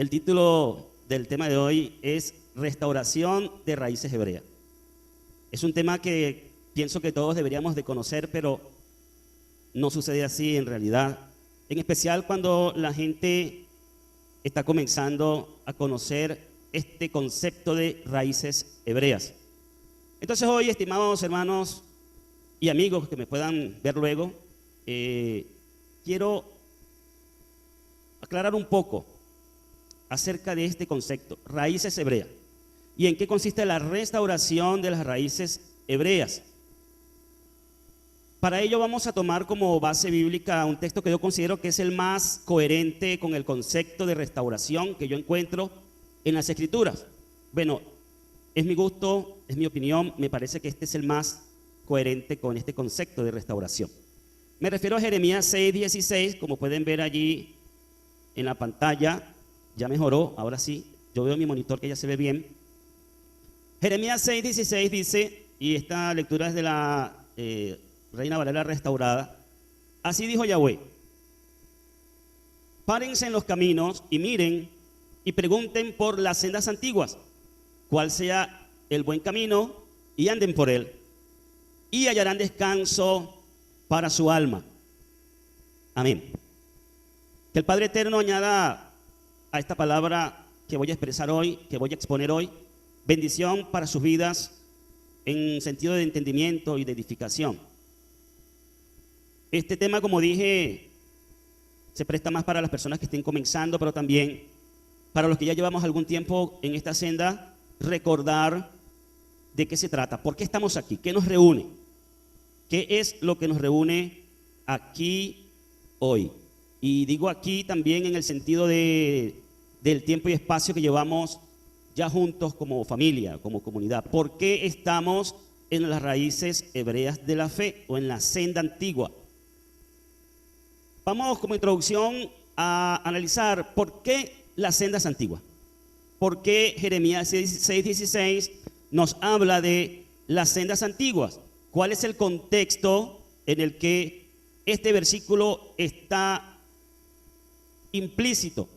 El título del tema de hoy es Restauración de raíces hebreas. Es un tema que pienso que todos deberíamos de conocer, pero no sucede así en realidad. En especial cuando la gente está comenzando a conocer este concepto de raíces hebreas. Entonces hoy, estimados hermanos y amigos que me puedan ver luego, quiero aclarar un poco acerca de este concepto, raíces hebreas, y en qué consiste la restauración de las raíces hebreas. Para ello vamos a tomar como base bíblica un texto que yo considero que es el más coherente con el concepto de restauración que yo encuentro en las Escrituras. Bueno, es mi gusto, es mi opinión, me parece que este es el más coherente con este concepto de restauración. Me refiero a Jeremías 6:16, como pueden ver allí en la pantalla. Ya mejoró, ahora sí, yo veo en mi monitor que ya se ve bien. Jeremías 6:16 dice, y esta lectura es de la Reina Valera restaurada: así dijo Yahweh, párense en los caminos y miren y pregunten por las sendas antiguas, cuál sea el buen camino, y anden por él, y hallarán descanso para su alma. Amén. Que el Padre Eterno añada a esta palabra que voy a expresar hoy, que voy a exponer hoy, bendición para sus vidas en sentido de entendimiento y de edificación. Este tema, como dije, se presta más para las personas que estén comenzando, pero también para los que ya llevamos algún tiempo en esta senda, recordar de qué se trata, por qué estamos aquí, qué nos reúne, qué es lo que nos reúne aquí hoy. Y digo aquí también en el sentido del tiempo y espacio que llevamos ya juntos como familia, como comunidad. ¿Por qué estamos en las raíces hebreas de la fe o en la senda antigua? Vamos como introducción a analizar por qué las sendas antiguas. ¿Por qué Jeremías 6:16 nos habla de las sendas antiguas? ¿Cuál es el contexto en el que este versículo está implícito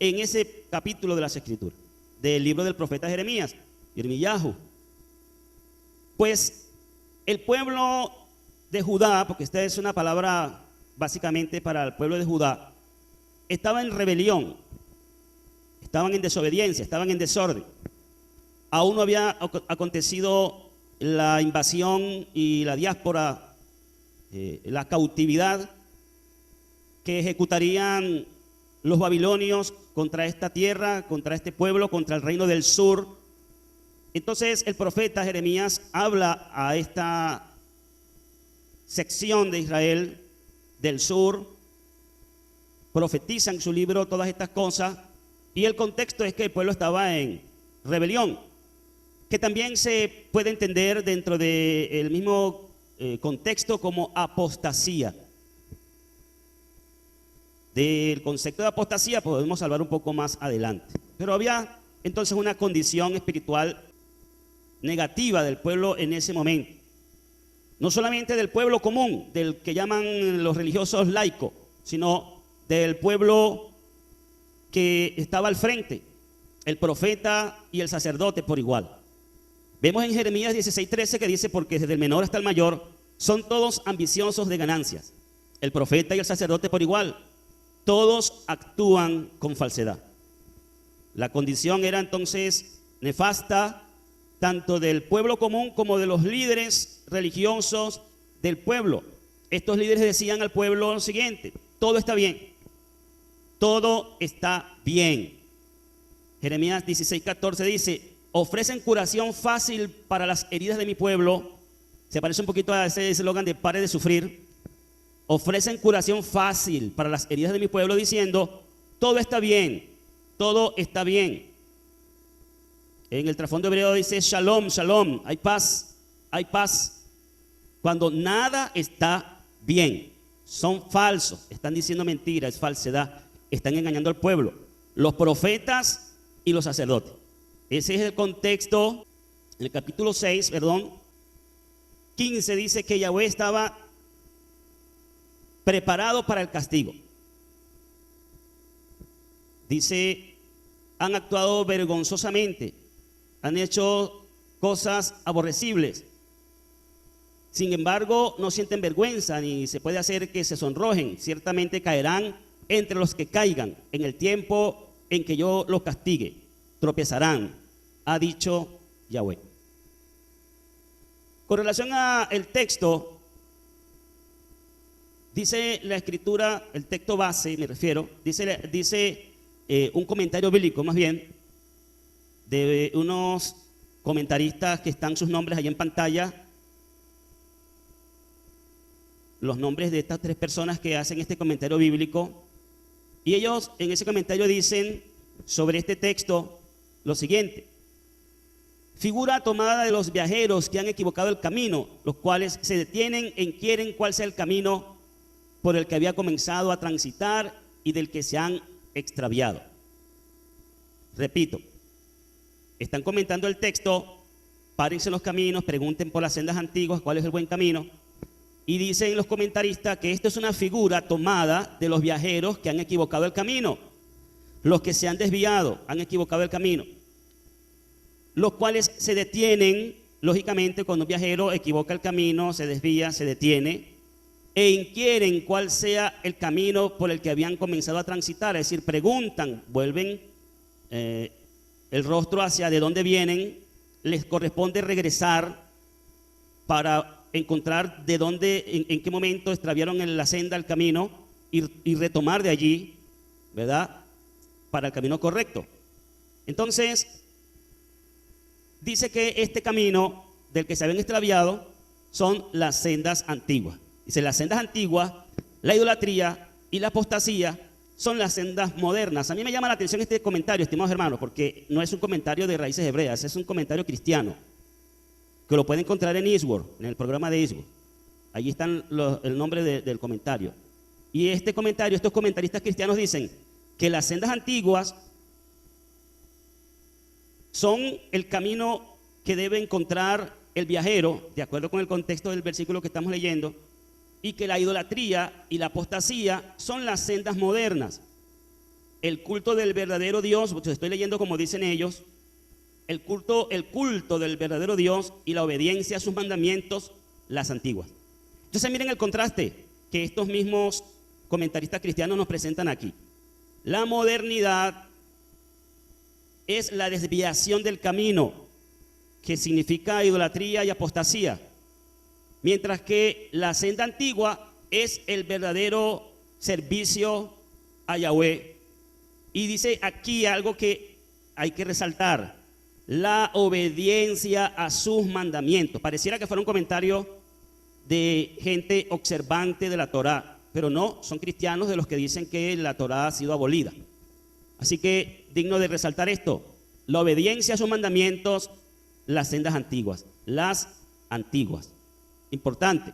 en ese capítulo de las Escrituras, del libro del profeta Jeremías, Yirmiyahu? Pues el pueblo de Judá, porque esta es una palabra básicamente para el pueblo de Judá, estaba en rebelión, estaban en desobediencia, estaban en desorden. Aún no había acontecido la invasión y la diáspora, la cautividad que ejecutarían los babilonios contra esta tierra, contra este pueblo, contra el reino del sur. Entonces el profeta Jeremías habla a esta sección de Israel del sur, profetiza en su libro todas estas cosas, y el contexto es que el pueblo estaba en rebelión, que también se puede entender dentro del mismo contexto como apostasía. Del concepto de apostasía podemos hablar un poco más adelante. Pero había entonces una condición espiritual negativa del pueblo en ese momento. No solamente del pueblo común, del que llaman los religiosos laicos, sino del pueblo que estaba al frente, el profeta y el sacerdote por igual. Vemos en Jeremías 16:13 que dice: porque desde el menor hasta el mayor son todos ambiciosos de ganancias, el profeta y el sacerdote por igual. Todos actúan con falsedad. La condición era entonces nefasta, tanto del pueblo común como de los líderes religiosos del pueblo. Estos líderes decían al pueblo lo siguiente: todo está bien, todo está bien. Jeremías 16:14 dice: ofrecen curación fácil para las heridas de mi pueblo. Se parece un poquito a ese eslogan de pare de sufrir. Ofrecen curación fácil para las heridas de mi pueblo, diciendo: todo está bien, todo está bien. En el trasfondo hebreo dice shalom, shalom, hay paz, hay paz. Cuando nada está bien, son falsos, están diciendo mentiras, es falsedad, están engañando al pueblo, los profetas y los sacerdotes. Ese es el contexto. En el capítulo 6, 15 dice que Yahweh estaba preparado para el castigo. Dice han actuado vergonzosamente, han hecho cosas aborrecibles. Sin embargo, no sienten vergüenza ni se puede hacer que se sonrojen. Ciertamente caerán entre los que caigan en el tiempo en que yo los castigue. Tropezarán, ha dicho Yahweh. Con relación al texto, dice la escritura, el texto base me refiero, dice un comentario bíblico más bien, de unos comentaristas que están sus nombres ahí en pantalla, los nombres de estas 3 personas que hacen este comentario bíblico, y ellos en ese comentario dicen sobre este texto lo siguiente: figura tomada de los viajeros que han equivocado el camino, los cuales se detienen en quieren cuál sea el camino por el que había comenzado a transitar y del que se han extraviado. Repito, están comentando el texto, párense en los caminos, pregunten por las sendas antiguas cuál es el buen camino. Y dicen los comentaristas que esto es una figura tomada de los viajeros que han equivocado el camino, los que se han desviado, han equivocado el camino, los cuales se detienen, lógicamente cuando un viajero equivoca el camino, se desvía, se detiene, e inquieren cuál sea el camino por el que habían comenzado a transitar, es decir, preguntan, vuelven el rostro hacia de dónde vienen, les corresponde regresar para encontrar de dónde, en qué momento extraviaron en la senda el camino y retomar de allí, ¿verdad?, para el camino correcto. Entonces, dice que este camino del que se habían extraviado son las sendas antiguas. Dice, las sendas antiguas, la idolatría y la apostasía son las sendas modernas. A mí me llama la atención este comentario, estimados hermanos, porque no es un comentario de raíces hebreas, es un comentario cristiano, que lo pueden encontrar en Eastword, en el programa de Eastword. Allí están el nombre del comentario. Y este comentario, estos comentaristas cristianos dicen que las sendas antiguas son el camino que debe encontrar el viajero, de acuerdo con el contexto del versículo que estamos leyendo, y que la idolatría y la apostasía son las sendas modernas. El culto del verdadero Dios, porque estoy leyendo como dicen ellos, el culto del verdadero Dios y la obediencia a sus mandamientos, las antiguas. Entonces miren el contraste que estos mismos comentaristas cristianos nos presentan aquí. La modernidad es la desviación del camino, que significa idolatría y apostasía, mientras que la senda antigua es el verdadero servicio a Yahweh. Y dice aquí algo que hay que resaltar: la obediencia a sus mandamientos. Pareciera que fuera un comentario de gente observante de la Torá, pero no, son cristianos de los que dicen que la Torá ha sido abolida. Así que digno de resaltar esto: la obediencia a sus mandamientos, las sendas antiguas, las antiguas. Importante.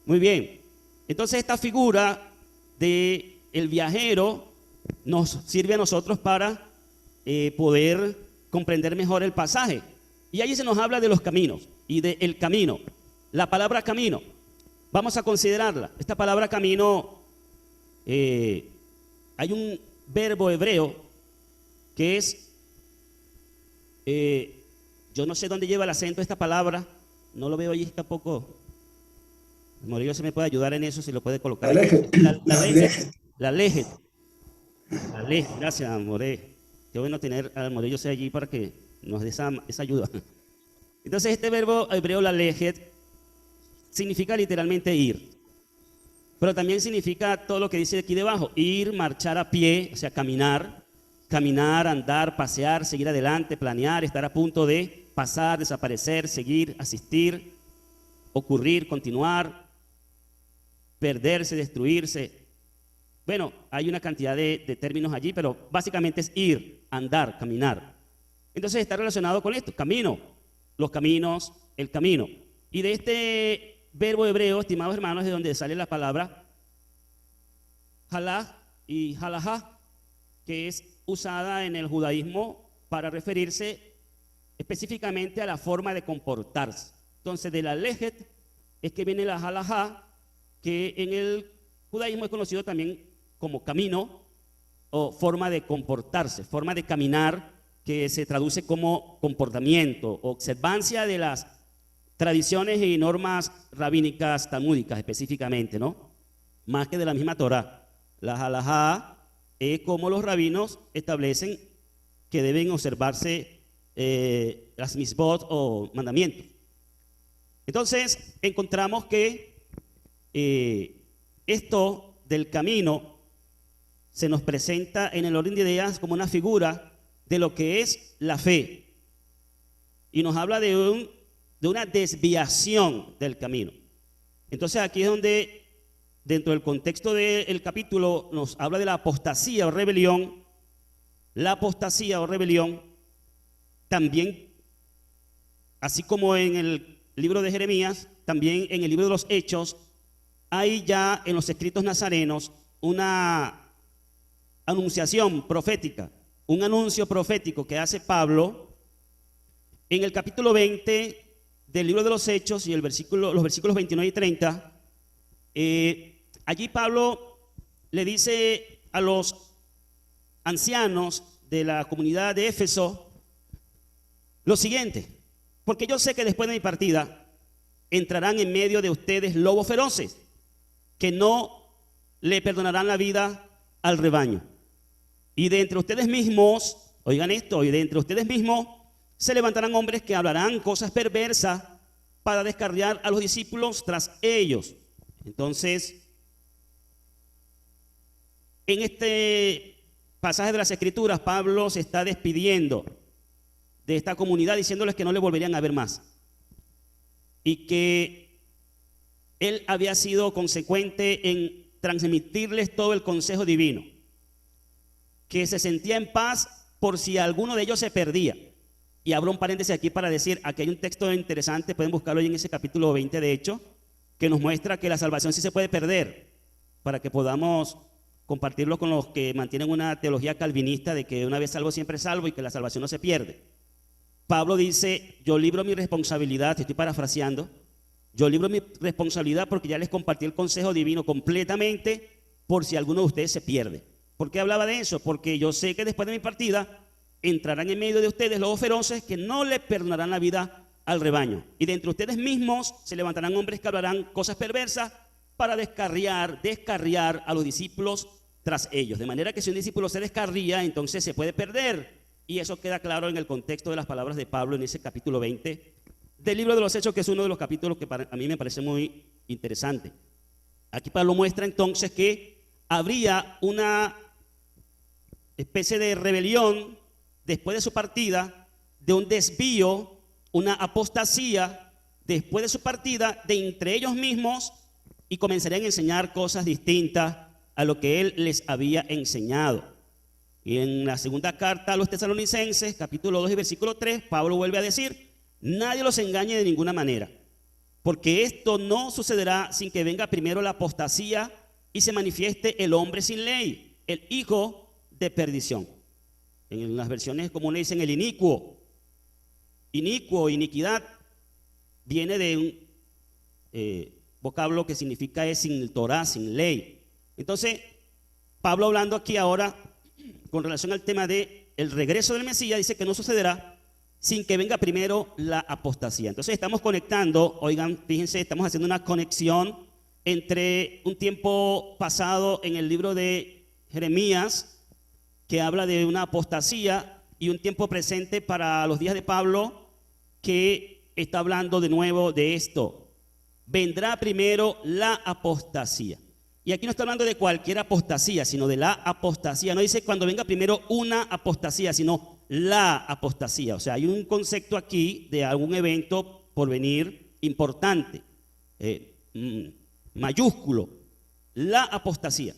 Muy bien. Entonces esta figura de el viajero nos sirve a nosotros para poder comprender mejor el pasaje. Y allí se nos habla de los caminos y del camino. La palabra camino, vamos a considerarla. Esta palabra camino, hay un verbo hebreo que es, yo no sé dónde lleva el acento esta palabra, no lo veo allí tampoco. Morillo se me puede ayudar en eso, si lo puede colocar. La lejet. Gracias, More. Qué bueno tener al Morillo allí para que nos dé esa ayuda. Entonces este verbo hebreo, la lejet, significa literalmente ir, pero también significa todo lo que dice aquí debajo: ir, marchar a pie, o sea, caminar, andar, pasear, seguir adelante, planear, estar a punto de pasar, desaparecer, seguir, asistir, ocurrir, continuar, perderse, destruirse. Bueno, hay una cantidad de términos allí, pero básicamente es ir, andar, caminar. Entonces está relacionado con esto: camino, los caminos, el camino. Y de este verbo hebreo, estimados hermanos, es de donde sale la palabra halaj y halajá, que es usada en el judaísmo para referirse específicamente a la forma de comportarse. Entonces, de la lejet es que viene la halajá, que en el judaísmo es conocido también como camino, o forma de comportarse, forma de caminar, que se traduce como comportamiento, observancia de las tradiciones y normas rabínicas talmúdicas específicamente, ¿no? Más que de la misma Torá. La halajá es como los rabinos establecen que deben observarse las misbot o mandamientos. Entonces encontramos que esto del camino se nos presenta en el orden de ideas como una figura de lo que es la fe y nos habla de una desviación del camino. Entonces aquí es donde dentro del contexto del capítulo nos habla de la apostasía o rebelión. La apostasía o rebelión también, así como en el libro de Jeremías, también en el libro de los Hechos, hay ya en los escritos nazarenos una anunciación profética, un anuncio profético que hace Pablo en el capítulo 20 del libro de los Hechos y los versículos 29 y 30. Allí Pablo le dice a los ancianos de la comunidad de Éfeso lo siguiente: porque yo sé que después de mi partida entrarán en medio de ustedes lobos feroces que no le perdonarán la vida al rebaño. Y de entre ustedes mismos, oigan esto, y de entre ustedes mismos se levantarán hombres que hablarán cosas perversas para descarriar a los discípulos tras ellos. Entonces, en este pasaje de las Escrituras, Pablo se está despidiendo de esta comunidad diciéndoles que no le volverían a ver más y que él había sido consecuente en transmitirles todo el consejo divino, que se sentía en paz por si alguno de ellos se perdía. Y abro un paréntesis aquí para decir, aquí hay un texto interesante, pueden buscarlo ahí en ese capítulo 20 de Hechos, que nos muestra que la salvación sí se puede perder, para que podamos compartirlo con los que mantienen una teología calvinista de que una vez salvo siempre salvo y que la salvación no se pierde. Pablo dice, yo libro mi responsabilidad, estoy parafraseando, yo libro mi responsabilidad porque ya les compartí el consejo divino completamente por si alguno de ustedes se pierde. ¿Por qué hablaba de eso? Porque yo sé que después de mi partida entrarán en medio de ustedes lobos feroces que no le perdonarán la vida al rebaño. Y de entre ustedes mismos se levantarán hombres que hablarán cosas perversas para descarriar a los discípulos tras ellos. De manera que si un discípulo se descarría, entonces se puede perder. Y eso queda claro en el contexto de las palabras de Pablo en ese capítulo 20 del libro de los Hechos, que es uno de los capítulos que a mí me parece muy interesante. Aquí Pablo muestra entonces que habría una especie de rebelión después de su partida, de un desvío, una apostasía después de su partida de entre ellos mismos, y comenzarían a enseñar cosas distintas a lo que él les había enseñado. Y en la segunda carta a los tesalonicenses, capítulo 2 y versículo 3, Pablo vuelve a decir, nadie los engañe de ninguna manera, porque esto no sucederá sin que venga primero la apostasía y se manifieste el hombre sin ley, el hijo de perdición. En las versiones comunes dicen el inicuo. Inicuo, iniquidad, viene de un vocablo que significa es sin Torah, sin ley. Entonces, Pablo hablando aquí ahora con relación al tema de el regreso del Mesías, dice que no sucederá sin que venga primero la apostasía. Entonces estamos conectando, oigan, fíjense, estamos haciendo una conexión entre un tiempo pasado en el libro de Jeremías, que habla de una apostasía, y un tiempo presente para los días de Pablo, que está hablando de nuevo de esto. Vendrá primero la apostasía. Y aquí no está hablando de cualquier apostasía, sino de la apostasía. No dice cuando venga primero una apostasía, sino la apostasía. O sea, hay un concepto aquí de algún evento por venir importante, mayúsculo, la apostasía.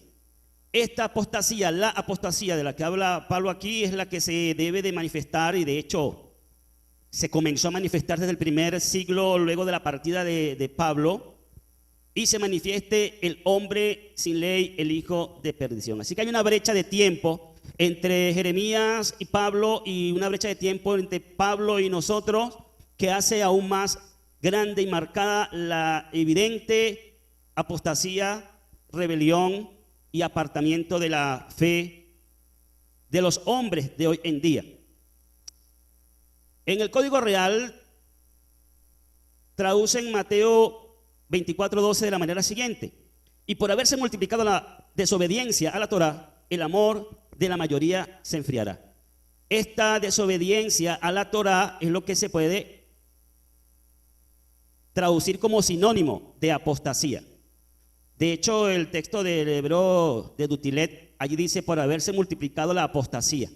Esta apostasía, la apostasía de la que habla Pablo aquí, es la que se debe de manifestar, y de hecho se comenzó a manifestar desde el primer siglo luego de la partida de Pablo, y se manifieste el hombre sin ley, el hijo de perdición. Así que hay una brecha de tiempo entre Jeremías y Pablo, y una brecha de tiempo entre Pablo y nosotros, que hace aún más grande y marcada la evidente apostasía, rebelión y apartamiento de la fe de los hombres de hoy en día. En el Código Real traducen Mateo 24:12 de la manera siguiente: y por haberse multiplicado la desobediencia a la Torá, el amor de la mayoría se enfriará. Esta desobediencia a la Torá es lo que se puede traducir como sinónimo de apostasía. De hecho, el texto del hebreo de Dutilet, allí dice por haberse multiplicado la apostasía.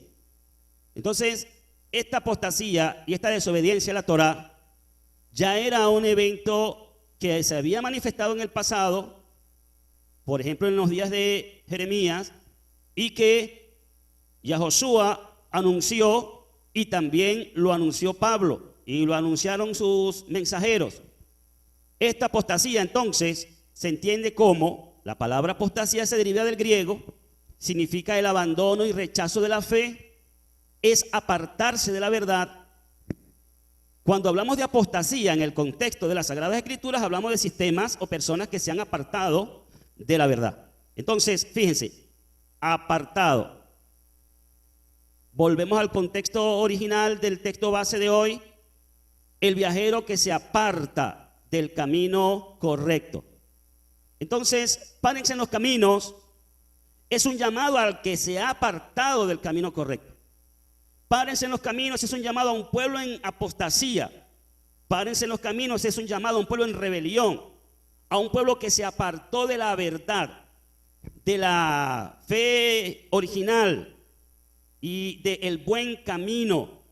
Entonces, esta apostasía y esta desobediencia a la Torá ya era un evento que se había manifestado en el pasado, por ejemplo en los días de Jeremías, y que Yahoshua anunció, y también lo anunció Pablo y lo anunciaron sus mensajeros. Esta apostasía entonces se entiende como, la palabra apostasía se deriva del griego, significa el abandono y rechazo de la fe, es apartarse de la verdad. Cuando hablamos de apostasía en el contexto de las Sagradas Escrituras, hablamos de sistemas o personas que se han apartado de la verdad. Entonces, fíjense, apartado. Volvemos al contexto original del texto base de hoy: el viajero que se aparta del camino correcto. Entonces, párense en los caminos es un llamado al que se ha apartado del camino correcto. Párense en los caminos es un llamado a un pueblo en apostasía. Párense en los caminos es un llamado a un pueblo en rebelión, a un pueblo que se apartó de la verdad, de la fe original y del buen camino.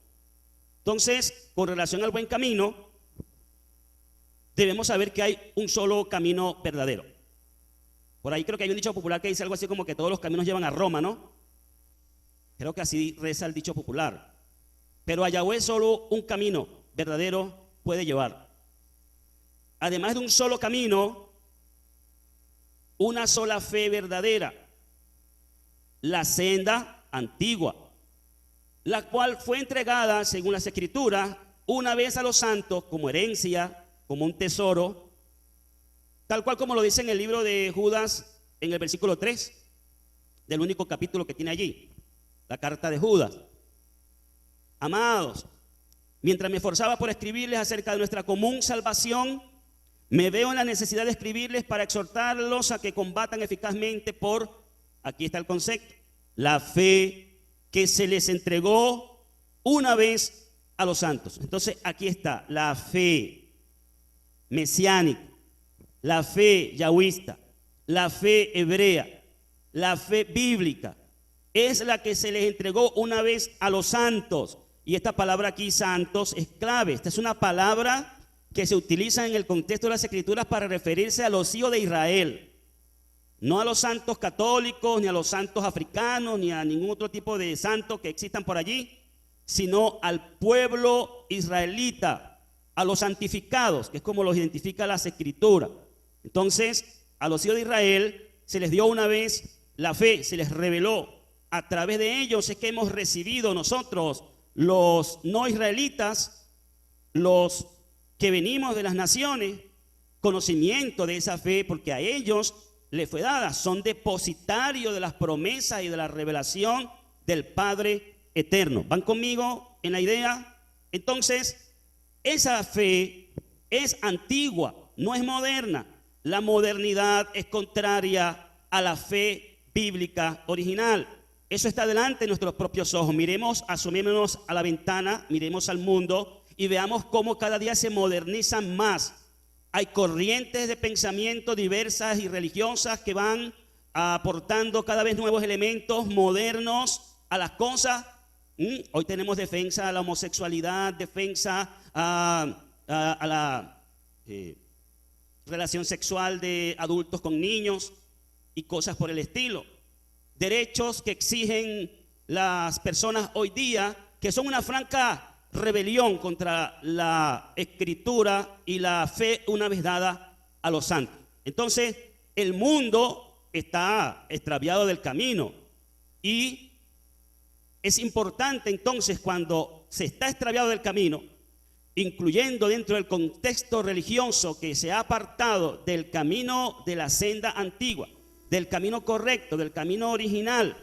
Entonces, con relación al buen camino, debemos saber que hay un solo camino verdadero. Por ahí creo que hay un dicho popular que dice algo así como que todos los caminos llevan a Roma, ¿no? Creo que así reza el dicho popular. Pero a Yahweh solo un camino verdadero puede llevar. Además de un solo camino, una sola fe verdadera, la senda antigua, la cual fue entregada, según las Escrituras, una vez a los santos como herencia, como un tesoro, tal cual como lo dice en el libro de Judas, en el versículo 3, del único capítulo que tiene allí, la carta de Judas. Amados, mientras me esforzaba por escribirles acerca de nuestra común salvación, me veo en la necesidad de escribirles para exhortarlos a que combatan eficazmente por, aquí está el concepto, la fe que se les entregó una vez a los santos. Entonces aquí está la fe mesiánica, la fe yahwista, la fe hebrea, la fe bíblica, es la que se les entregó una vez a los santos. Y esta palabra aquí, santos, es clave. Esta es una palabra que se utiliza en el contexto de las Escrituras para referirse a los hijos de Israel. No a los santos católicos, ni a los santos africanos, ni a ningún otro tipo de santos que existan por allí, sino al pueblo israelita, a los santificados, que es como los identifica las Escrituras. Entonces, a los hijos de Israel se les dio una vez la fe, se les reveló. A través de ellos es que hemos recibido nosotros, los no israelitas, los que venimos de las naciones, conocimiento de esa fe, porque a ellos les fue dada, son depositarios de las promesas y de la revelación del Padre eterno. ¿Van conmigo en la idea? Entonces, esa fe es antigua, no es moderna. La modernidad es contraria a la fe bíblica original. Eso está delante de nuestros propios ojos. Miremos, asomémonos a la ventana, miremos al mundo y veamos cómo cada día se modernizan más. Hay corrientes de pensamiento diversas y religiosas que van aportando cada vez nuevos elementos modernos a las cosas. Hoy tenemos defensa a la homosexualidad, defensa a la relación sexual de adultos con niños y cosas por el estilo. Derechos que exigen las personas hoy día, que son una franca rebelión contra la Escritura y la fe una vez dada a los santos. Entonces, el mundo está extraviado del camino y es importante entonces, cuando se está extraviado del camino, incluyendo dentro del contexto religioso que se ha apartado del camino de la senda antigua, del camino correcto, del camino original,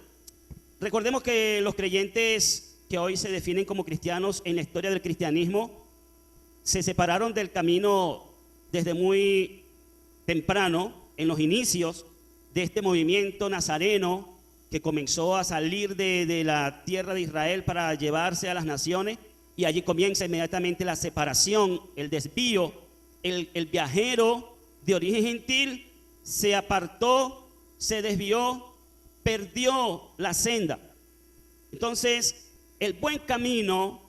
Recordemos que los creyentes que hoy se definen como cristianos en la historia del cristianismo se separaron del camino desde muy temprano, en los inicios de este movimiento nazareno que comenzó a salir de la tierra de Israel para llevarse a las naciones, y allí comienza inmediatamente la separación, el desvío. El viajero de origen gentil se apartó, se desvió, perdió la senda. Entonces, el buen camino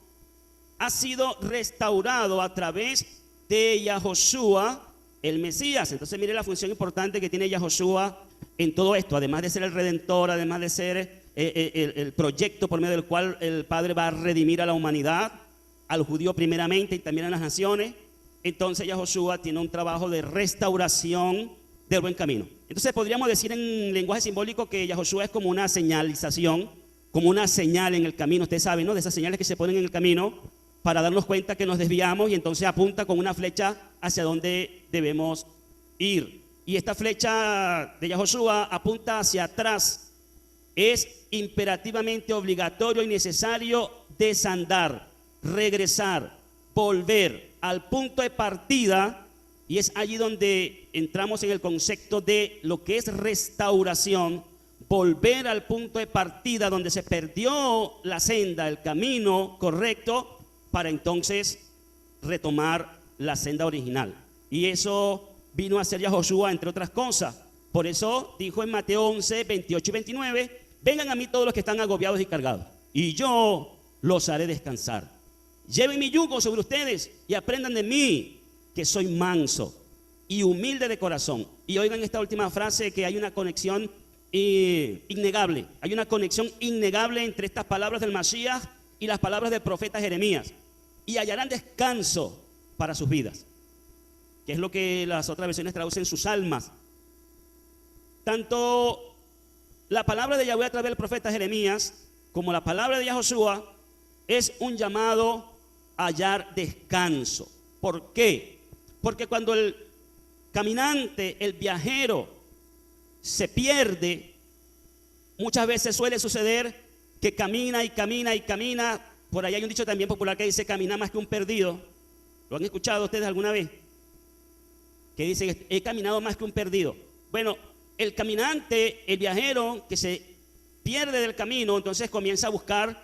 ha sido restaurado a través de Yahoshua, el Mesías. Entonces, mire la función importante que tiene Yahoshua en todo esto, además de ser el Redentor, además de ser el proyecto por medio del cual el Padre va a redimir a la humanidad, al judío primeramente y también a las naciones. Entonces Yahoshua tiene un trabajo de restauración del buen camino. Entonces podríamos decir en lenguaje simbólico que Yahoshua es como una señalización, como una señal en el camino. Ustedes saben, ¿no?, de esas señales que se ponen en el camino para darnos cuenta que nos desviamos, y entonces apunta con una flecha hacia donde debemos ir. Y esta flecha de Yahoshua apunta hacia atrás. Es imperativamente obligatorio y necesario desandar, regresar, volver al punto de partida, y es allí donde entramos en el concepto de lo que es restauración, volver al punto de partida donde se perdió la senda, el camino correcto, para entonces retomar la senda original. Y eso vino a hacer Yahoshua, entre otras cosas. Por eso dijo en Mateo 11, 28 y 29, vengan a mí todos los que están agobiados y cargados, y yo los haré descansar. Lleven mi yugo sobre ustedes y aprendan de mí, que soy manso y humilde de corazón. Y oigan esta última frase, que hay una conexión innegable. Hay una conexión innegable entre estas palabras del Mashiach y las palabras del profeta Jeremías. Y hallarán descanso para sus vidas, que es lo que las otras versiones traducen sus almas. Tanto la palabra de Yahweh a través del profeta Jeremías como la palabra de Yahoshua es un llamado a hallar descanso. ¿Por qué? Porque cuando el caminante, el viajero, se pierde, muchas veces suele suceder que camina y camina y camina. Por ahí hay un dicho también popular que dice: camina más que un perdido. ¿Lo han escuchado ustedes alguna vez? Que dice: he caminado más que un perdido. Bueno, el caminante, el viajero que se pierde del camino, entonces comienza a buscar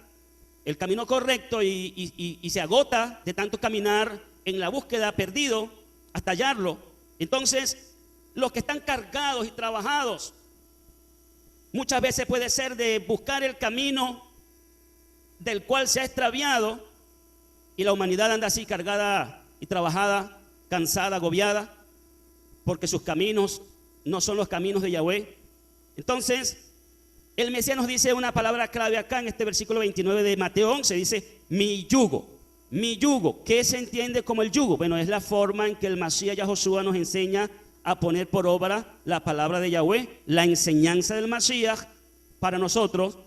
el camino correcto y se agota de tanto caminar en la búsqueda, perdido, hasta hallarlo. Entonces, los que están cargados y trabajados, muchas veces puede ser de buscar el camino del cual se ha extraviado, y la humanidad anda así cargada y trabajada, cansada, agobiada, porque sus caminos no son los caminos de Yahweh. Entonces, el Mesías nos dice una palabra clave acá en este versículo 29 de Mateo 11, dice: mi yugo. Mi yugo, ¿qué se entiende como el yugo? Bueno, es la forma en que el Mashiach Yahoshua nos enseña a poner por obra la palabra de Yahweh. La enseñanza del Mashiach para nosotros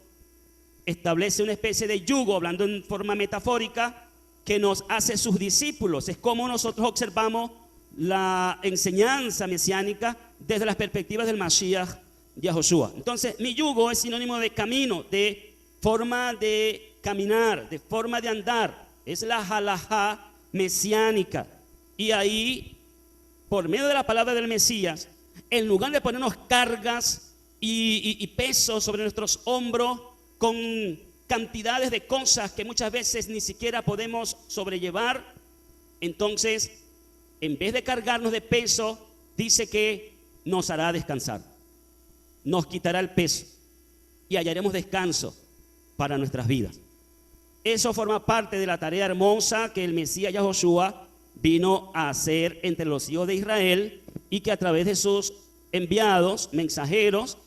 establece una especie de yugo, hablando en forma metafórica, que nos hace sus discípulos. Es como nosotros observamos la enseñanza mesiánica desde las perspectivas del Mashiach Yahoshua. Entonces, mi yugo es sinónimo de camino, de forma de caminar, de forma de andar. Es la halajá mesiánica. Y ahí, por medio de la palabra del Mesías, en lugar de ponernos cargas y pesos sobre nuestros hombros con cantidades de cosas que muchas veces ni siquiera podemos sobrellevar, entonces, en vez de cargarnos de peso, dice que nos hará descansar, nos quitará el peso y hallaremos descanso para nuestras vidas. Eso forma parte de la tarea hermosa que el Mesías Yahoshua vino a hacer entre los hijos de Israel, y que a través de sus enviados, mensajeros,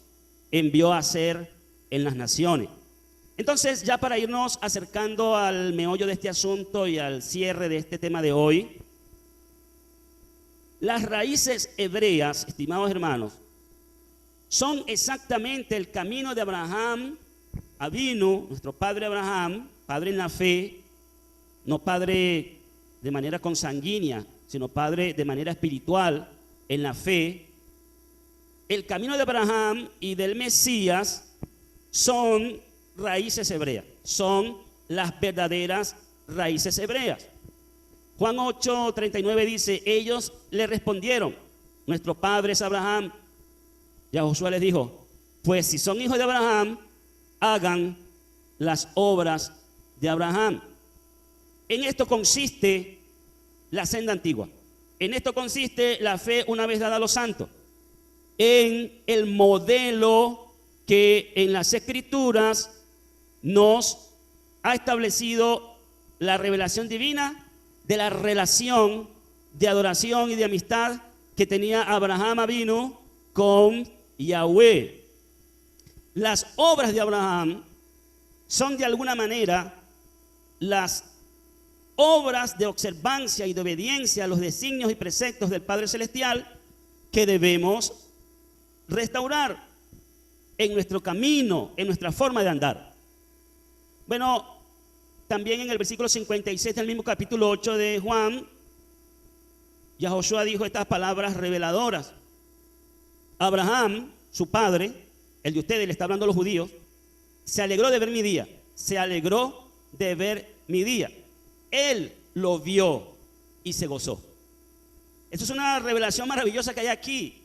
envió a hacer en las naciones. Entonces, ya para irnos acercando al meollo de este asunto y al cierre de este tema de hoy, las raíces hebreas, estimados hermanos, son exactamente el camino de Abraham Avinu, nuestro padre Abraham, padre en la fe, no padre de manera consanguínea, sino padre de manera espiritual en la fe. El camino de Abraham y del Mesías son raíces hebreas, son las verdaderas raíces hebreas. Juan 8:39 dice, ellos le respondieron, nuestro padre es Abraham. Y a Josué les dijo, pues si son hijos de Abraham, hagan las obras de Abraham. En esto consiste la senda antigua. En esto consiste la fe una vez dada a los santos. En el modelo que en las Escrituras nos ha establecido la revelación divina de la relación de adoración y de amistad que tenía Abraham Avinu con Yahweh. Las obras de Abraham son de alguna manera las obras de observancia y de obediencia a los designios y preceptos del Padre Celestial que debemos restaurar en nuestro camino, en nuestra forma de andar. Bueno, también en el versículo 56 del mismo capítulo 8 de Juan, Yahoshua dijo estas palabras reveladoras. Abraham, su padre, el de ustedes, le está hablando a los judíos, se alegró de ver mi día, se alegró de ver mi día. Él lo vio y se gozó. Esto es una revelación maravillosa que hay aquí.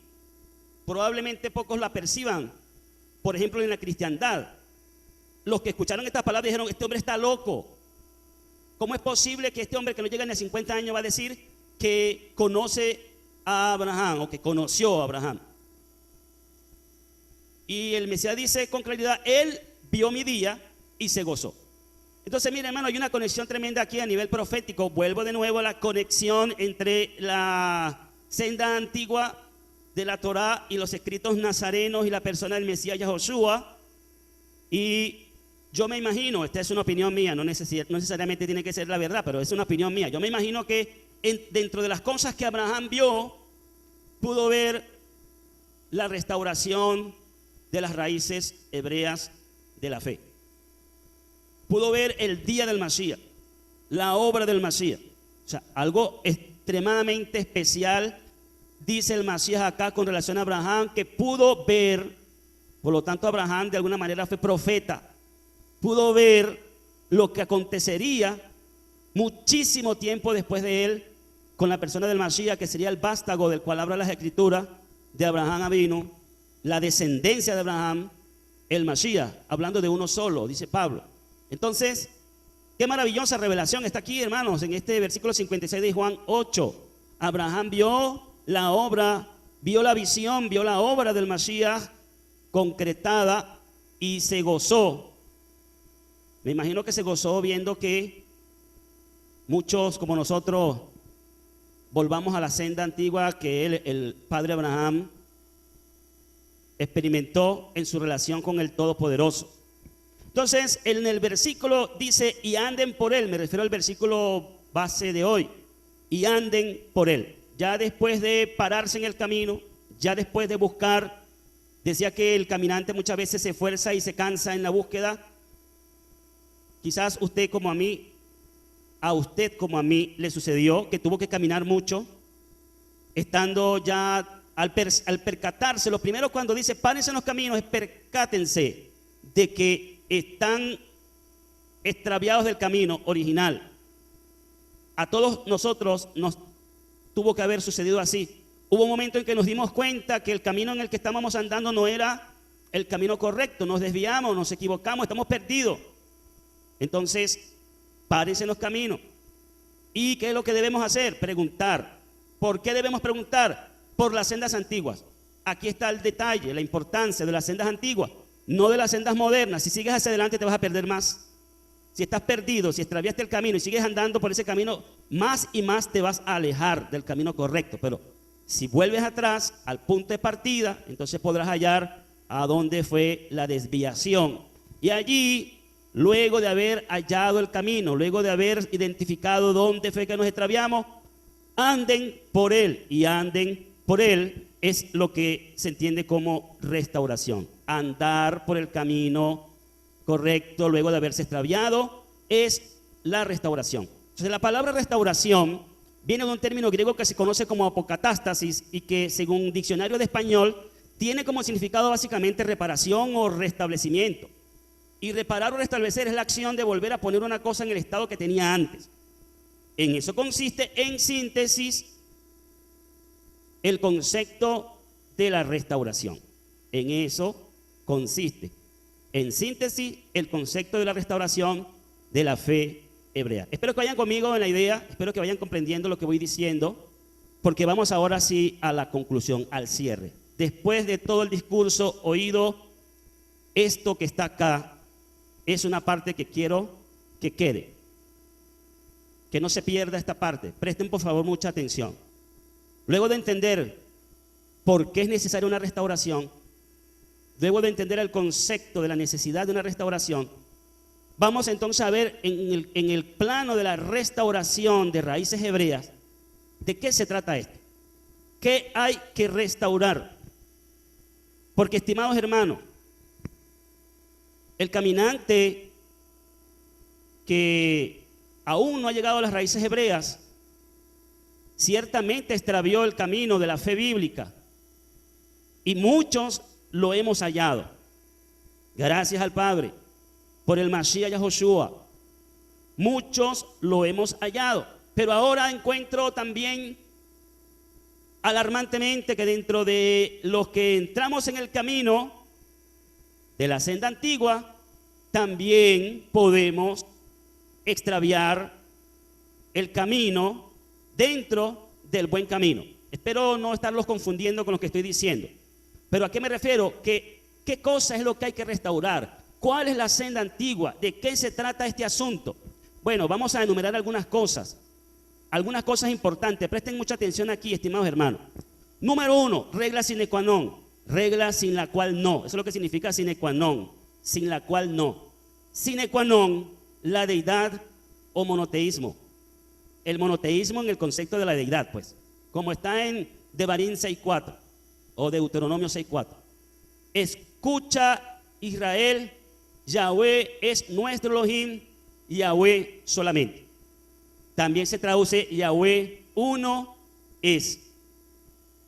Probablemente pocos la perciban. Por ejemplo, en la cristiandad, los que escucharon estas palabras dijeron, este hombre está loco. ¿Cómo es posible que este hombre que no llega ni a 50 años va a decir que conoce a Abraham o que conoció a Abraham? Y el Mesías dice con claridad, él vio mi día y se gozó. Entonces, mire, hermano, hay una conexión tremenda aquí a nivel profético. Vuelvo de nuevo a la conexión entre la senda antigua de la Torá y los escritos nazarenos y la persona del Mesías Yahoshua. Y yo me imagino, esta es una opinión mía, no necesariamente tiene que ser la verdad, pero es una opinión mía. Yo me imagino que dentro de las cosas que Abraham vio, pudo ver la restauración de las raíces hebreas de la fe. Pudo ver el día del Masías, la obra del Masías. O sea, algo extremadamente especial, dice el Masías acá con relación a Abraham, que pudo ver. Por lo tanto, Abraham de alguna manera fue profeta. Pudo ver lo que acontecería muchísimo tiempo después de él con la persona del Masías, que sería el vástago del cual habla las Escrituras de Abraham Avinu, la descendencia de Abraham, el Masías, hablando de uno solo, dice Pablo. Entonces, qué maravillosa revelación está aquí, hermanos, en este versículo 56 de Juan 8. Abraham vio la obra, vio la visión, vio la obra del Masías concretada y se gozó. Me imagino que se gozó viendo que muchos como nosotros volvamos a la senda antigua que el padre Abraham experimentó en su relación con el Todopoderoso. Entonces, en el versículo dice, y anden por él, me refiero al versículo base de hoy, y anden por él. Ya después de pararse en el camino, ya después de buscar, decía que el caminante muchas veces se esfuerza y se cansa en la búsqueda. Quizás usted como a mí, a usted como a mí le sucedió que tuvo que caminar mucho, estando ya al percatarse, lo primero cuando dice párense en los caminos es percátense de que están extraviados del camino original. A todos nosotros nos tuvo que haber sucedido así. Hubo un momento en que nos dimos cuenta que el camino en el que estábamos andando no era el camino correcto, nos desviamos, nos equivocamos, estamos perdidos. Entonces, párense en los caminos. ¿Y qué es lo que debemos hacer? Preguntar. ¿Por qué debemos preguntar? Por las sendas antiguas. Aquí está el detalle, la importancia de las sendas antiguas, no de las sendas modernas. Si sigues hacia adelante te vas a perder más. Si estás perdido, si extraviaste el camino y sigues andando por ese camino, más y más te vas a alejar del camino correcto. Pero si vuelves atrás al punto de partida, entonces podrás hallar a dónde fue la desviación. Y allí, luego de haber hallado el camino, luego de haber identificado dónde fue que nos extraviamos, anden por él. Y anden por él es lo que se entiende como restauración. Andar por el camino correcto luego de haberse extraviado es la restauración. Entonces, la palabra restauración viene de un término griego que se conoce como apocatástasis y que, según diccionario de español, tiene como significado básicamente reparación o restablecimiento. Y reparar o restablecer es la acción de volver a poner una cosa en el estado que tenía antes. En eso consiste, en síntesis, el concepto de la restauración. En eso consiste, en síntesis, el concepto de la restauración de la fe hebrea. Espero que vayan conmigo en la idea, espero que vayan comprendiendo lo que voy diciendo, porque vamos ahora sí a la conclusión, al cierre. Después de todo el discurso oído, esto que está acá es una parte que quiero que quede, que no se pierda esta parte. Presten por favor mucha atención. Luego de entender por qué es necesaria una restauración, luego de entender el concepto de la necesidad de una restauración, vamos entonces a ver en el plano de la restauración de raíces hebreas, ¿de qué se trata esto? ¿Qué hay que restaurar? Porque, estimados hermanos, el caminante que aún no ha llegado a las raíces hebreas, ciertamente extravió el camino de la fe bíblica y muchos lo hemos hallado. Gracias al Padre por el Mashiach Yahoshua, muchos lo hemos hallado. Pero ahora encuentro también alarmantemente que dentro de los que entramos en el camino de la senda antigua, también podemos extraviar el camino dentro del buen camino. Espero no estarlos confundiendo con lo que estoy diciendo. Pero ¿a qué me refiero? ¿Qué cosa es lo que hay que restaurar? ¿Cuál es la senda antigua? ¿De qué se trata este asunto? Bueno, vamos a enumerar algunas cosas importantes. Presten mucha atención aquí, estimados hermanos. Número 1, regla sine qua non, regla sin la cual no. Eso es lo que significa sine qua non, sin la cual no. Sine qua non, la deidad o monoteísmo. El monoteísmo en el concepto de la deidad, pues, como está en Devarim 6.4 o Deuteronomio 6.4. Escucha, Israel, Yahweh es nuestro Elohim, Yahweh solamente. También se traduce Yahweh uno es.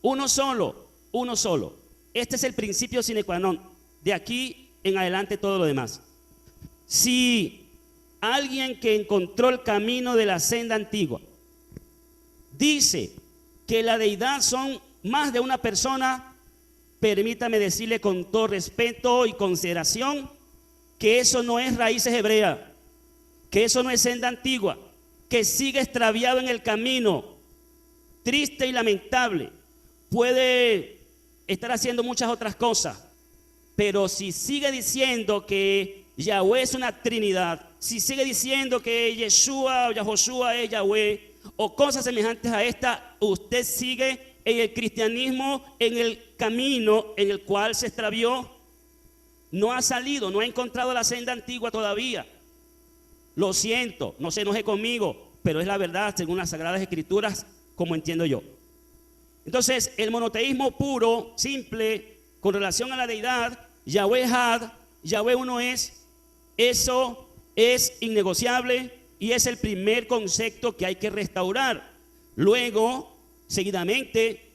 Uno solo, uno solo. Este es el principio sine qua non. De aquí en adelante todo lo demás. Si alguien que encontró el camino de la senda antigua dice que la deidad son más de una persona, permítame decirle con todo respeto y consideración que eso no es raíces hebreas, que eso no es senda antigua, que sigue extraviado en el camino, triste y lamentable. Puede estar haciendo muchas otras cosas, pero si sigue diciendo que Yahweh es una trinidad, si sigue diciendo que Yeshua o Yahoshua es Yahweh o cosas semejantes a esta, usted sigue en el cristianismo, en el camino en el cual se extravió. No ha salido, no ha encontrado la senda antigua todavía. Lo siento, no se enoje conmigo, pero es la verdad según las Sagradas Escrituras, como entiendo yo. Entonces, el monoteísmo puro, simple, con relación a la deidad, Yahweh Had, Yahweh uno es, eso es innegociable y es el primer concepto que hay que restaurar. Luego, seguidamente,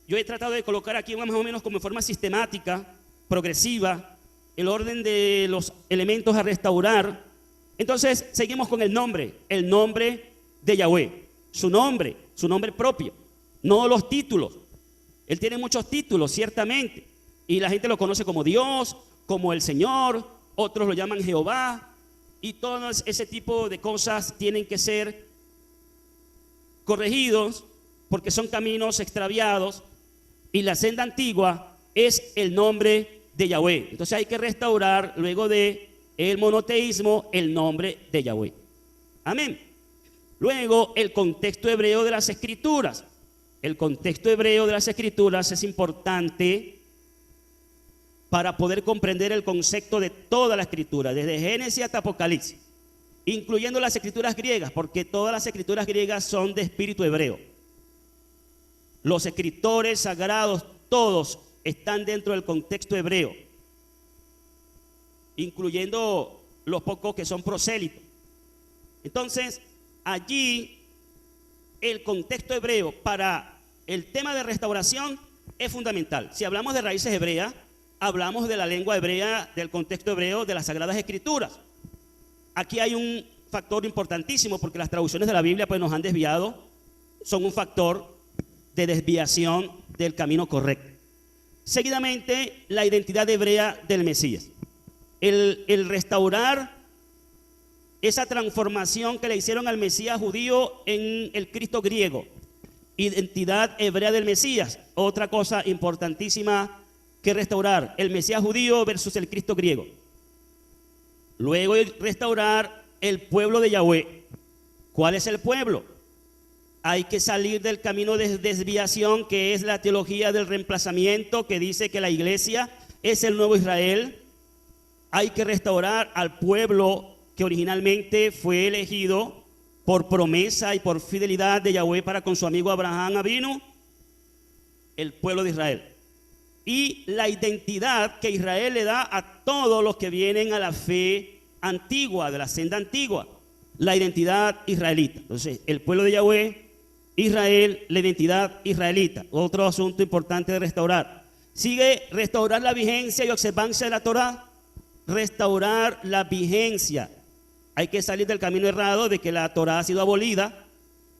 yo he tratado de colocar aquí más o menos como en forma sistemática, progresiva, el orden de los elementos a restaurar. Entonces, seguimos con el nombre de Yahweh, su nombre propio, no los títulos. Él tiene muchos títulos, ciertamente, y la gente lo conoce como Dios, como el Señor, otros lo llaman Jehová, y todo ese tipo de cosas tienen que ser corregidos porque son caminos extraviados, y la senda antigua es el nombre de Yahweh. Entonces hay que restaurar, luego de el monoteísmo, el nombre de Yahweh. Amén. Luego, el contexto hebreo de las Escrituras. El contexto hebreo de las Escrituras es importante para poder comprender el concepto de toda la Escritura, desde Génesis hasta Apocalipsis, incluyendo las Escrituras griegas, porque todas las Escrituras griegas son de espíritu hebreo. Los escritores sagrados, todos están dentro del contexto hebreo, incluyendo los pocos que son prosélitos. Entonces, allí el contexto hebreo para el tema de restauración es fundamental. Si hablamos de raíces hebreas, hablamos de la lengua hebrea, del contexto hebreo, de las Sagradas Escrituras. Aquí hay un factor importantísimo porque las traducciones de la Biblia pues nos han desviado, son un factor de desviación del camino correcto. Seguidamente, la identidad hebrea del Mesías. El restaurar esa transformación que le hicieron al Mesías judío en el Cristo griego. Identidad hebrea del Mesías. Otra cosa importantísima que restaurar, el Mesías judío versus el Cristo griego. Luego restaurar el pueblo de Yahweh. ¿Cuál es el pueblo? Hay que salir del camino de desviación, que es la teología del reemplazamiento, que dice que la iglesia es el nuevo Israel. Hay que restaurar al pueblo que originalmente fue elegido por promesa y por fidelidad de Yahweh para con su amigo Abraham Avinu, el pueblo de Israel. Y la identidad que Israel le da a todos los que vienen a la fe antigua, de la senda antigua, la identidad israelita. Entonces, el pueblo de Yahweh, Israel, la identidad israelita. Otro asunto importante de restaurar. Sigue restaurar la vigencia y observancia de la Torá. Restaurar la vigencia. Hay que salir del camino errado de que la Torá ha sido abolida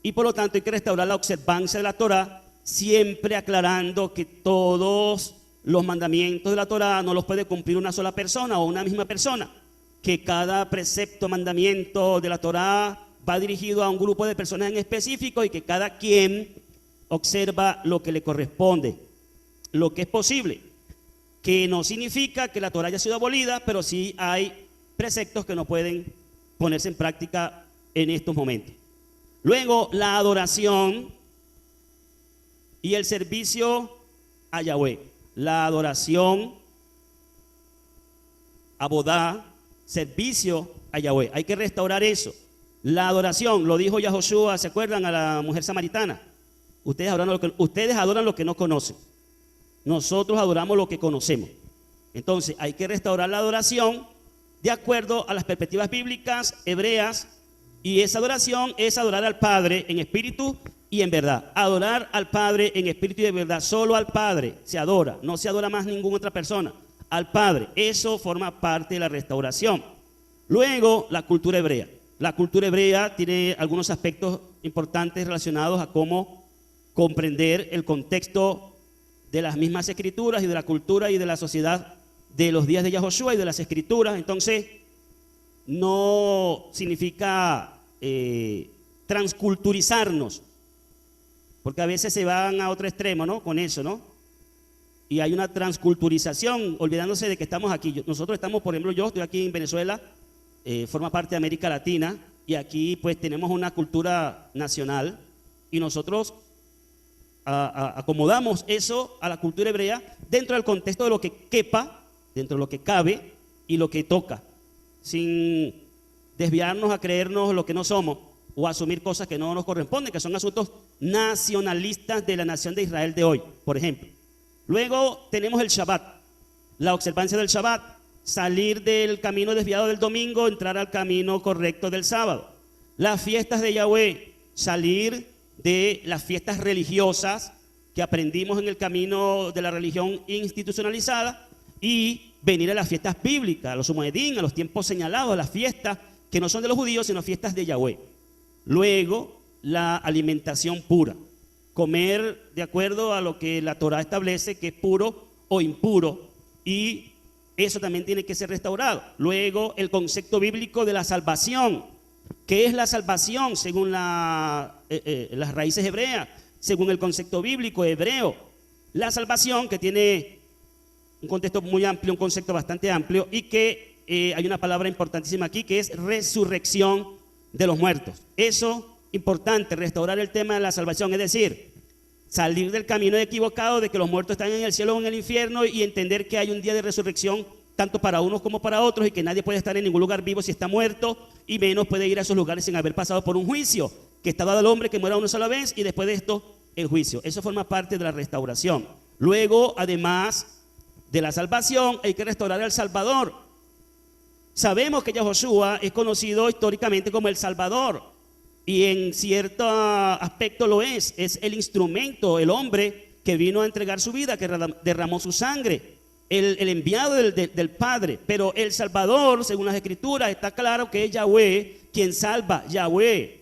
y por lo tanto hay que restaurar la observancia de la Torá, siempre aclarando que todos los mandamientos de la Torá no los puede cumplir una sola persona o una misma persona, que cada precepto, mandamiento de la Torá va dirigido a un grupo de personas en específico y que cada quien observa lo que le corresponde, lo que es posible, que no significa que la Torá haya sido abolida, pero sí hay preceptos que no pueden ponerse en práctica en estos momentos. Luego, la adoración y el servicio a Yahweh. La adoración, abodá, servicio a Yahweh. Hay que restaurar eso. La adoración, lo dijo Yahoshua, ¿se acuerdan? A la mujer samaritana. Ustedes adoran lo que no conocen. Nosotros adoramos lo que conocemos. Entonces, hay que restaurar la adoración de acuerdo a las perspectivas bíblicas hebreas, y esa adoración es adorar al Padre en espíritu y en verdad. Adorar al Padre en espíritu y en verdad. Solo al Padre se adora, no se adora más ninguna otra persona. Al Padre, eso forma parte de la restauración. Luego, la cultura hebrea. La cultura hebrea tiene algunos aspectos importantes relacionados a cómo comprender el contexto de las mismas escrituras y de la cultura y de la sociedad de los días de Yahoshua y de las escrituras. Entonces, no significa transculturizarnos, porque a veces se van a otro extremo, ¿no? Con eso, ¿no? Y hay una transculturización, olvidándose de que estamos aquí. Nosotros estamos, por ejemplo, yo estoy aquí en Venezuela, forma parte de América Latina, y aquí pues tenemos una cultura nacional, y nosotros acomodamos eso a la cultura hebrea dentro del contexto de lo que quepa, dentro de lo que cabe y lo que toca, sin desviarnos a creernos lo que no somos o asumir cosas que no nos corresponden, que son asuntos nacionalistas de la nación de Israel de hoy, por ejemplo. Luego tenemos el Shabbat, la observancia del Shabbat, salir del camino desviado del domingo, entrar al camino correcto del sábado. Las fiestas de Yahweh, salir de las fiestas religiosas que aprendimos en el camino de la religión institucionalizada y venir a las fiestas bíblicas, a los Moedín, a los tiempos señalados, a las fiestas que no son de los judíos, sino fiestas de Yahweh. Luego, la alimentación pura, comer de acuerdo a lo que la Torá establece que es puro o impuro, y eso también tiene que ser restaurado. Luego, el concepto bíblico de la salvación. ¿Qué es la salvación según las raíces hebreas? Según el concepto bíblico hebreo. La salvación, que tiene un contexto muy amplio, un concepto bastante amplio, y que hay una palabra importantísima aquí, que es resurrección de los muertos. Eso, importante, restaurar el tema de la salvación, es decir, salir del camino equivocado de que los muertos están en el cielo o en el infierno y entender que hay un día de resurrección tanto para unos como para otros, y que nadie puede estar en ningún lugar vivo si está muerto, y menos puede ir a esos lugares sin haber pasado por un juicio que está dado al hombre que muera una sola vez y después de esto el juicio. Eso forma parte de la restauración. Luego, además de la salvación, hay que restaurar al Salvador. Sabemos que Yahoshua es conocido históricamente como el Salvador, y en cierto aspecto lo es el instrumento, el hombre que vino a entregar su vida, que derramó su sangre el enviado del Padre, pero el Salvador, según las Escrituras, está claro que es Yahweh quien salva, Yahweh.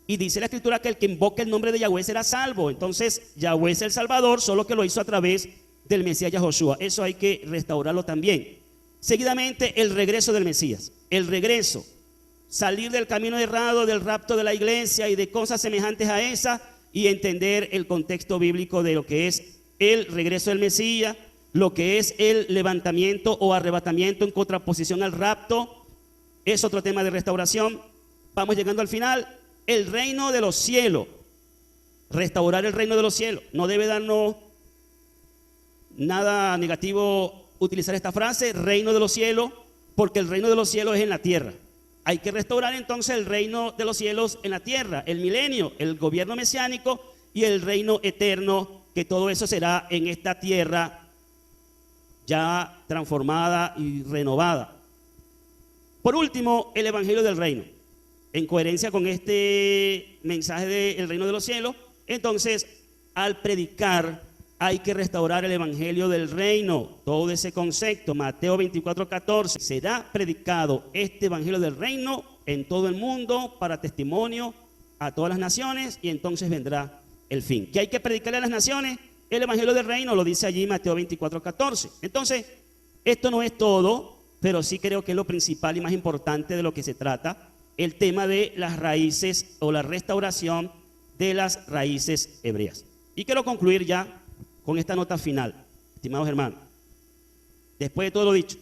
Y dice la Escritura que el que invoque el nombre de Yahweh será salvo. Entonces, Yahweh es el Salvador, solo que lo hizo a través del Mesías Yahoshua. Eso hay que restaurarlo también. Seguidamente, el regreso del Mesías. El regreso. Salir del camino errado, del rapto de la iglesia y de cosas semejantes a esa, y entender el contexto bíblico de lo que es el regreso del Mesías, lo que es el levantamiento o arrebatamiento en contraposición al rapto. Es otro tema de restauración. Vamos llegando al final. El reino de los cielos. Restaurar el reino de los cielos. No debe darnos nada negativo utilizar esta frase, reino de los cielos, porque el reino de los cielos es en la tierra. Hay que restaurar entonces el reino de los cielos en la tierra, el milenio, el gobierno mesiánico y el reino eterno, que todo eso será en esta tierra ya transformada y renovada. Por último, el evangelio del reino. En coherencia con este mensaje del reino de los cielos, entonces, al predicar, hay que restaurar el evangelio del reino. Todo ese concepto, Mateo 24:14, será predicado este evangelio del reino en todo el mundo para testimonio a todas las naciones, y entonces vendrá el fin. ¿Qué hay que predicarle a las naciones? El evangelio del reino, lo dice allí Mateo 24:14. Entonces, esto no es todo, pero sí creo que es lo principal y más importante de lo que se trata, el tema de las raíces o la restauración de las raíces hebreas. Y quiero concluir ya con esta nota final, estimados hermanos. Después de todo lo dicho,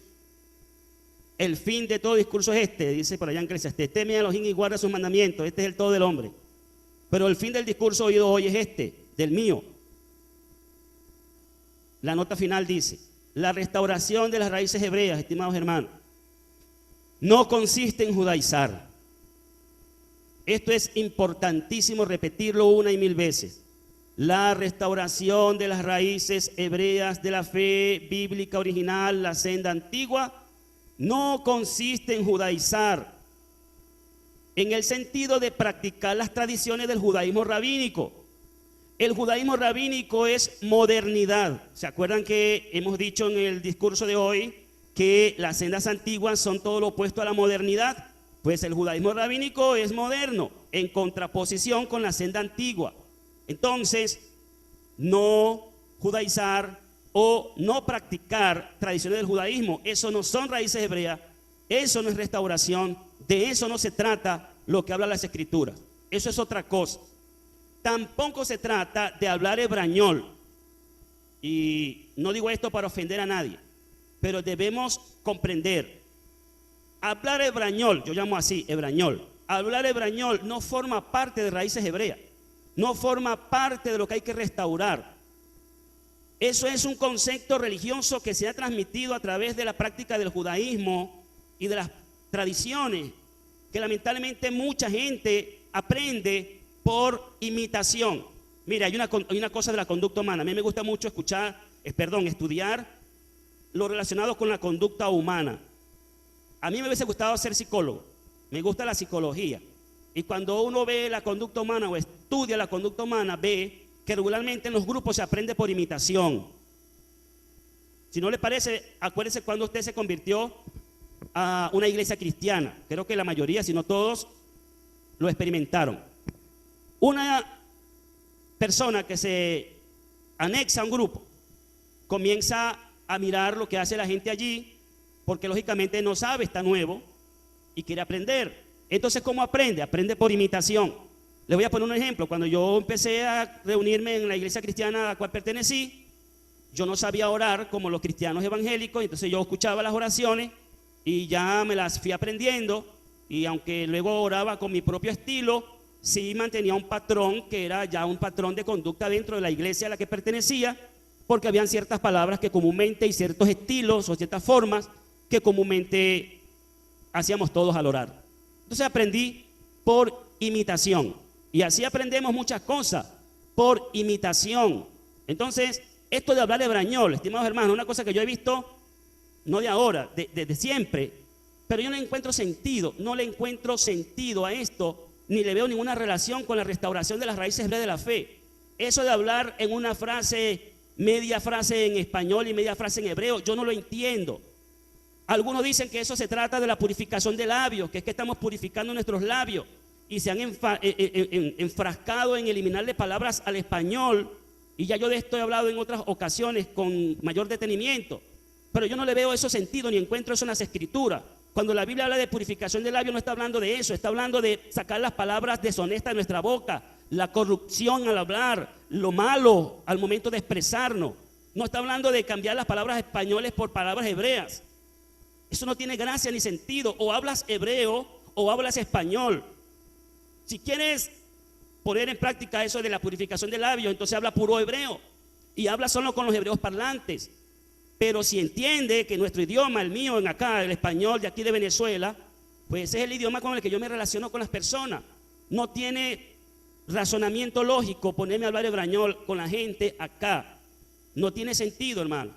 el fin de todo discurso es este, dice por allá en Eclesiastés: teme a Elohim y guarda sus mandamientos. Este es el todo del hombre. Pero el fin del discurso oído hoy es este, del mío. La nota final dice: la restauración de las raíces hebreas, estimados hermanos, no consiste en judaizar. Esto es importantísimo repetirlo una y mil veces. La restauración de las raíces hebreas de la fe bíblica original, la senda antigua, no consiste en judaizar, en el sentido de practicar las tradiciones del judaísmo rabínico. El judaísmo rabínico es modernidad. ¿Se acuerdan que hemos dicho en el discurso de hoy que las sendas antiguas son todo lo opuesto a la modernidad? Pues el judaísmo rabínico es moderno, en contraposición con la senda antigua. Entonces, no judaizar o no practicar tradiciones del judaísmo, eso no son raíces hebreas, eso no es restauración, de eso no se trata lo que habla las Escrituras. Eso es otra cosa. Tampoco se trata de hablar hebrañol. Y no digo esto para ofender a nadie, pero debemos comprender. Hablar hebrañol, yo llamo así, hebrañol. Hablar hebrañol no forma parte de raíces hebreas. No forma parte de lo que hay que restaurar. Eso es un concepto religioso que se ha transmitido a través de la práctica del judaísmo y de las tradiciones que lamentablemente mucha gente aprende por imitación. Mira, hay una cosa de la conducta humana. A mí me gusta mucho estudiar lo relacionado con la conducta humana. A mí me hubiese gustado ser psicólogo. Me gusta la psicología. Y cuando uno ve la conducta humana o estudia la conducta humana, ve que regularmente en los grupos se aprende por imitación. Si no le parece, acuérdese cuando usted se convirtió a una iglesia cristiana. Creo que la mayoría, si no todos, lo experimentaron. Una persona que se anexa a un grupo comienza a mirar lo que hace la gente allí, porque lógicamente no sabe, está nuevo y quiere aprender. Entonces, ¿cómo aprende? Aprende por imitación. Les voy a poner un ejemplo. Cuando yo empecé a reunirme en la iglesia cristiana a la cual pertenecí, yo no sabía orar como los cristianos evangélicos, entonces yo escuchaba las oraciones y ya me las fui aprendiendo, y aunque luego oraba con mi propio estilo, sí mantenía un patrón que era ya un patrón de conducta dentro de la iglesia a la que pertenecía, porque habían ciertas palabras que comúnmente y ciertos estilos o ciertas formas que comúnmente hacíamos todos al orar. Entonces aprendí por imitación, y así aprendemos muchas cosas por imitación. Entonces, esto de hablar hebrañol, estimados hermanos, una cosa que yo he visto no de ahora, de siempre, pero yo no le encuentro sentido a esto, ni le veo ninguna relación con la restauración de las raíces hebreas de la fe. Eso de hablar en una frase media frase en español y media frase en hebreo. Yo no lo entiendo. Algunos dicen que eso se trata de la purificación de labios, que es que estamos purificando nuestros labios y se han enfrascado en eliminarle palabras al español. Y ya yo de esto he hablado en otras ocasiones con mayor detenimiento. Pero yo no le veo eso sentido ni encuentro eso en las escrituras. Cuando la Biblia habla de purificación de labios no está hablando de eso, está hablando de sacar las palabras deshonestas de nuestra boca, la corrupción al hablar, lo malo al momento de expresarnos. No está hablando de cambiar las palabras españoles por palabras hebreas. Eso no tiene gracia ni sentido. O hablas hebreo o hablas español. Si quieres poner en práctica eso de la purificación de labios, entonces habla puro hebreo y habla solo con los hebreos parlantes. Pero si entiende que nuestro idioma, el mío en acá, el español de aquí de Venezuela, pues ese es el idioma con el que yo me relaciono con las personas. No tiene razonamiento lógico ponerme a hablar hebrañol con la gente acá. No tiene sentido, hermano.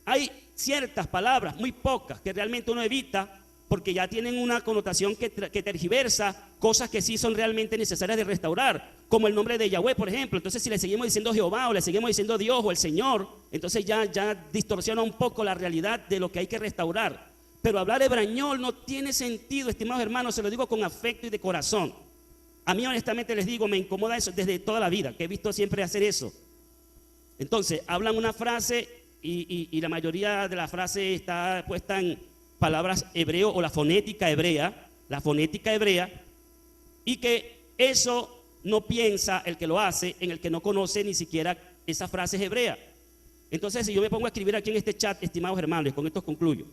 Hay ciertas palabras, muy pocas, que realmente uno evita porque ya tienen una connotación que tergiversa cosas que sí son realmente necesarias de restaurar, como el nombre de Yahweh, por ejemplo. Entonces, si le seguimos diciendo Jehová o le seguimos diciendo Dios o el Señor, entonces ya distorsiona un poco la realidad de lo que hay que restaurar. Pero hablar hebrañol no tiene sentido, estimados hermanos, se lo digo con afecto y de corazón. A mí honestamente les digo, me incomoda eso desde toda la vida, que he visto siempre hacer eso. Entonces, hablan una frase y la mayoría de la frase está puesta en palabras hebreo o la fonética hebrea, y que eso no piensa el que lo hace en el que no conoce ni siquiera esa frase hebrea. Entonces, si yo me pongo a escribir aquí en este chat, estimados hermanos, con esto concluyo.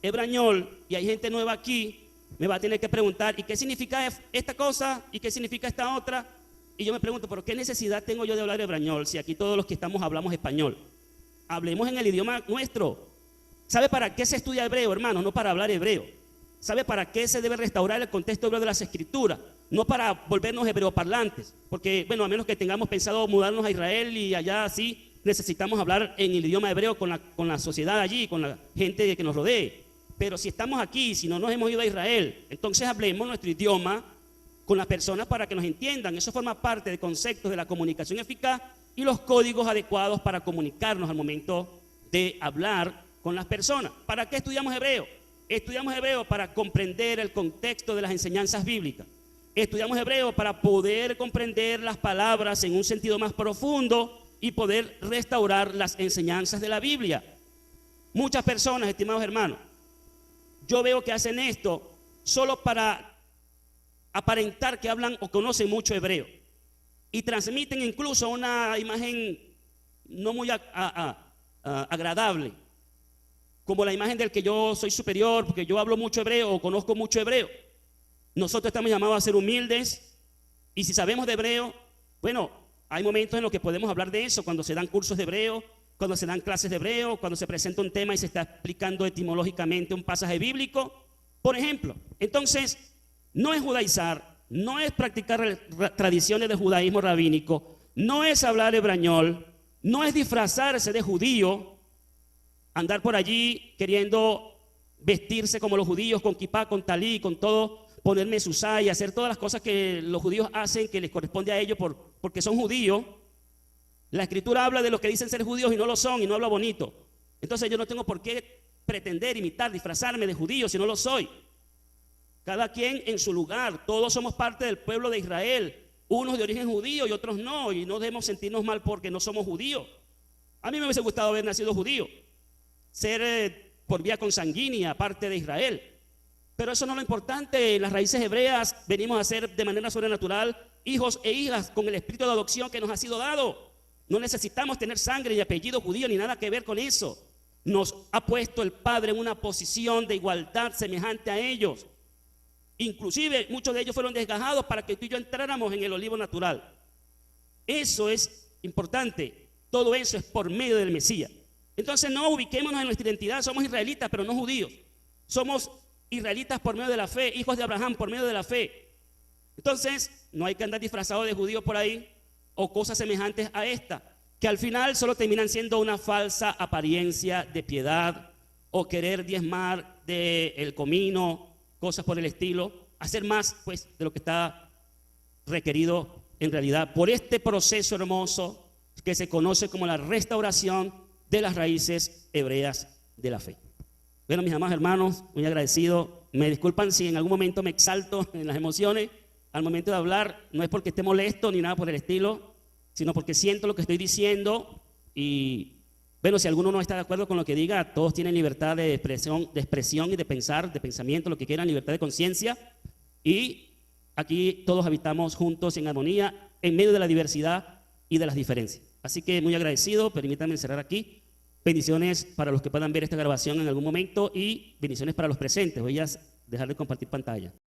Hebrañol, y hay gente nueva aquí, me va a tener que preguntar, ¿y qué significa esta cosa? ¿Y qué significa esta otra? Y yo me pregunto, ¿pero qué necesidad tengo yo de hablar hebrañol si aquí todos los que estamos hablamos español? Hablemos en el idioma nuestro. ¿Sabe para qué se estudia hebreo, hermano? No para hablar hebreo. ¿Sabe para qué se debe restaurar el contexto hebreo de las escrituras? No para volvernos hebreoparlantes, porque, bueno, a menos que tengamos pensado mudarnos a Israel y allá así, necesitamos hablar en el idioma hebreo con la sociedad allí, con la gente que nos rodee. Pero si estamos aquí, si no nos hemos ido a Israel, entonces hablemos nuestro idioma con las personas para que nos entiendan. Eso forma parte de conceptos de la comunicación eficaz y los códigos adecuados para comunicarnos al momento de hablar con las personas. ¿Para qué estudiamos hebreo? Estudiamos hebreo para comprender el contexto de las enseñanzas bíblicas. Estudiamos hebreo para poder comprender las palabras en un sentido más profundo y poder restaurar las enseñanzas de la Biblia. Muchas personas, estimados hermanos, yo veo que hacen esto solo para aparentar que hablan o conocen mucho hebreo y transmiten incluso una imagen no muy agradable, como la imagen del que yo soy superior porque yo hablo mucho hebreo o conozco mucho hebreo. Nosotros estamos llamados a ser humildes y si sabemos de hebreo, bueno, hay momentos en los que podemos hablar de eso, cuando se dan cursos de hebreo, cuando se dan clases de hebreo, cuando se presenta un tema y se está explicando etimológicamente un pasaje bíblico, por ejemplo. Entonces, no es judaizar, no es practicar tradiciones de judaísmo rabínico, no es hablar hebrañol, no es disfrazarse de judío, andar por allí queriendo vestirse como los judíos, con kipá, con talí, con todo, ponerme susá y hacer todas las cosas que los judíos hacen, que les corresponde a ellos porque son judíos. La escritura habla de los que dicen ser judíos y no lo son y no habla bonito. Entonces yo no tengo por qué pretender, imitar, disfrazarme de judío si no lo soy. Cada quien en su lugar, todos somos parte del pueblo de Israel, unos de origen judío y otros no, y no debemos sentirnos mal porque no somos judíos. A mí me hubiese gustado haber nacido judío, ser por vía consanguínea parte de Israel, pero eso no es lo importante. Las raíces hebreas venimos a ser de manera sobrenatural hijos e hijas con el espíritu de adopción que nos ha sido dado. No necesitamos tener sangre y apellido judío ni nada que ver con eso. Nos ha puesto el Padre en una posición de igualdad semejante a ellos. Inclusive muchos de ellos fueron desgajados para que tú y yo entráramos en el olivo natural. Eso es importante. Todo eso es por medio del Mesías. Entonces no ubiquémonos en nuestra identidad. Somos israelitas pero no judíos. Somos israelitas por medio de la fe, hijos de Abraham por medio de la fe. Entonces no hay que andar disfrazado de judío por ahí o cosas semejantes a esta, que al final solo terminan siendo una falsa apariencia de piedad o querer diezmar del comino, cosas por el estilo, hacer más pues de lo que está requerido en realidad por este proceso hermoso que se conoce como la restauración de las raíces hebreas de la fe. Bueno, mis amados hermanos, muy agradecido. Me disculpan si en algún momento me exalto en las emociones al momento de hablar. No es porque esté molesto ni nada por el estilo, sino porque siento lo que estoy diciendo. Y bueno, si alguno no está de acuerdo con lo que diga, todos tienen libertad de expresión y de pensar, de pensamiento, lo que quieran, libertad de conciencia. Y aquí todos habitamos juntos en armonía, en medio de la diversidad y de las diferencias. Así que muy agradecido, permítanme cerrar aquí. Bendiciones para los que puedan ver esta grabación en algún momento y bendiciones para los presentes. Voy a dejar de compartir pantalla.